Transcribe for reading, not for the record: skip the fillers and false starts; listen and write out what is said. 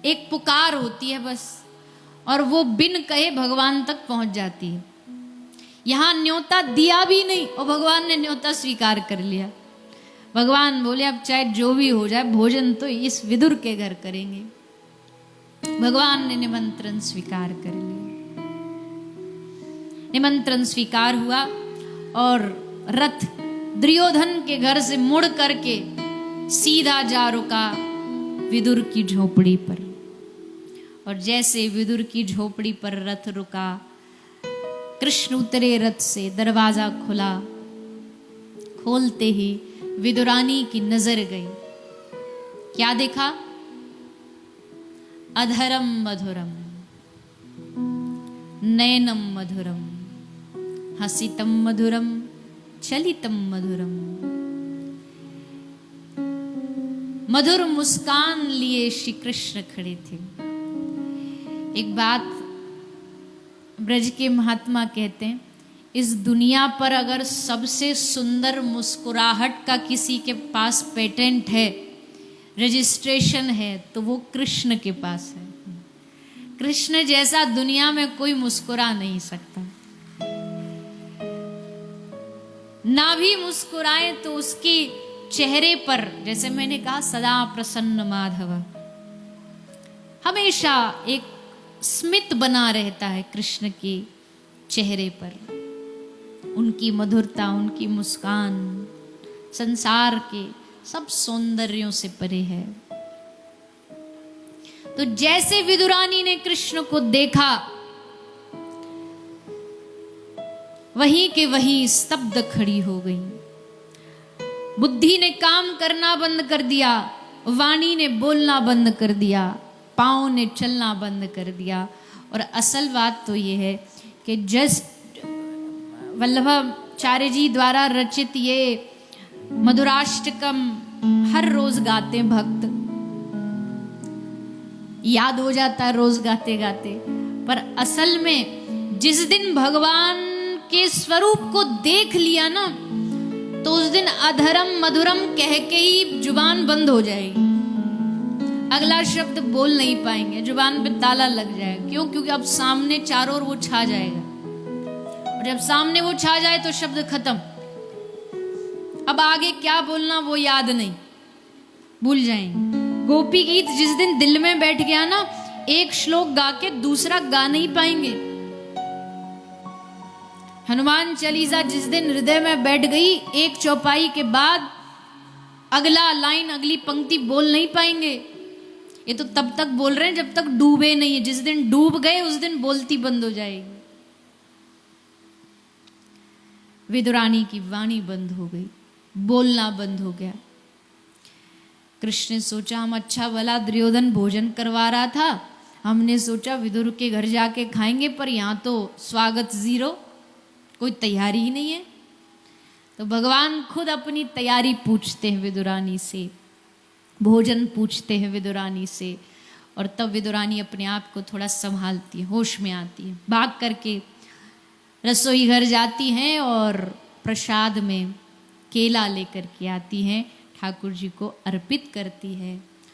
एक पुकार होती है बस, और वो बिन कहे भगवान तक पहुंच जाती है। यहां न्योता दिया भी नहीं और भगवान ने न्योता स्वीकार कर लिया। भगवान बोले अब चाहे जो भी हो जाए, भोजन तो इस विदुर के घर करेंगे। भगवान ने निमंत्रण स्वीकार कर लिया। निमंत्रण स्वीकार हुआ और रथ दुर्योधन के घर से मुड़ करके सीधा जा रुका विदुर की झोपड़ी पर। और जैसे विदुर की झोपड़ी पर रथ रुका, कृष्ण उतरे रथ से, दरवाजा खुला। खोलते ही विदुरानी की नजर गई। क्या देखा? अधरम मधुरम, नयनम मधुरम, हसितम मधुरम, चलितम मधुरम। मधुर मुस्कान लिए श्री कृष्ण खड़े थे। एक बात ब्रज के महात्मा कहते हैं, इस दुनिया पर अगर सबसे सुंदर मुस्कुराहट का किसी के पास पेटेंट है, रजिस्ट्रेशन है, तो वो कृष्ण के पास है। कृष्ण जैसा दुनिया में कोई मुस्कुरा नहीं सकता। ना भी मुस्कुराए तो उसके चेहरे पर, जैसे मैंने कहा, सदा प्रसन्न माधव, हमेशा एक स्मित बना रहता है कृष्ण के चेहरे पर। उनकी मधुरता, उनकी मुस्कान संसार के सब सौंदर्यों से परे है। तो जैसे विदुरानी ने कृष्ण को देखा, वहीं के वहीं स्तब्ध खड़ी हो गई। बुद्धि ने काम करना बंद कर दिया, वाणी ने बोलना बंद कर दिया, पांव ने चलना बंद कर दिया। और असल बात तो ये है कि जस्ट वल्लभाचार्य जी द्वारा रचित ये मधुराष्टकम हर रोज गाते भक्त, याद हो जाता है रोज गाते गाते। पर असल में जिस दिन भगवान के स्वरूप को देख लिया ना, तो उस दिन अधरम मधुरम कह के ही जुबान बंद हो जाएगी। अगला शब्द बोल नहीं पाएंगे, जुबान पे ताला लग जाएगा। क्यों? क्योंकि अब सामने चारों ओर वो छा जाएगा, और जब सामने वो छा जाए तो शब्द खत्म। अब आगे क्या बोलना वो याद नहीं, भूल जाएंगे। गोपी गीत जिस दिन दिल में बैठ गया ना, एक श्लोक गा के दूसरा गा नहीं पाएंगे। हनुमान चालीसा जिस दिन हृदय में बैठ गई, एक चौपाई के बाद अगला लाइन, अगली पंक्ति बोल नहीं पाएंगे। ये तो तब तक बोल रहे हैं जब तक डूबे नहीं है। जिस दिन डूब गए उस दिन बोलती बंद हो जाएगी। विदुरानी की वाणी बंद हो गई, बोलना बंद हो गया। कृष्ण ने सोचा, हम अच्छा भला दुर्योधन भोजन करवा रहा था, हमने सोचा विदुर के घर जाके खाएंगे, पर यहाँ तो स्वागत जीरो, कोई तैयारी ही नहीं है। तो भगवान खुद अपनी तैयारी पूछते हैं विदुरानी से, भोजन पूछते हैं विदुरानी से। और तब विदुरानी अपने आप को थोड़ा संभालती है, होश में आती है, भाग करके रसोई घर जाती हैं और प्रसाद में केला लेकर के आती हैं, ठाकुर जी को अर्पित करती है।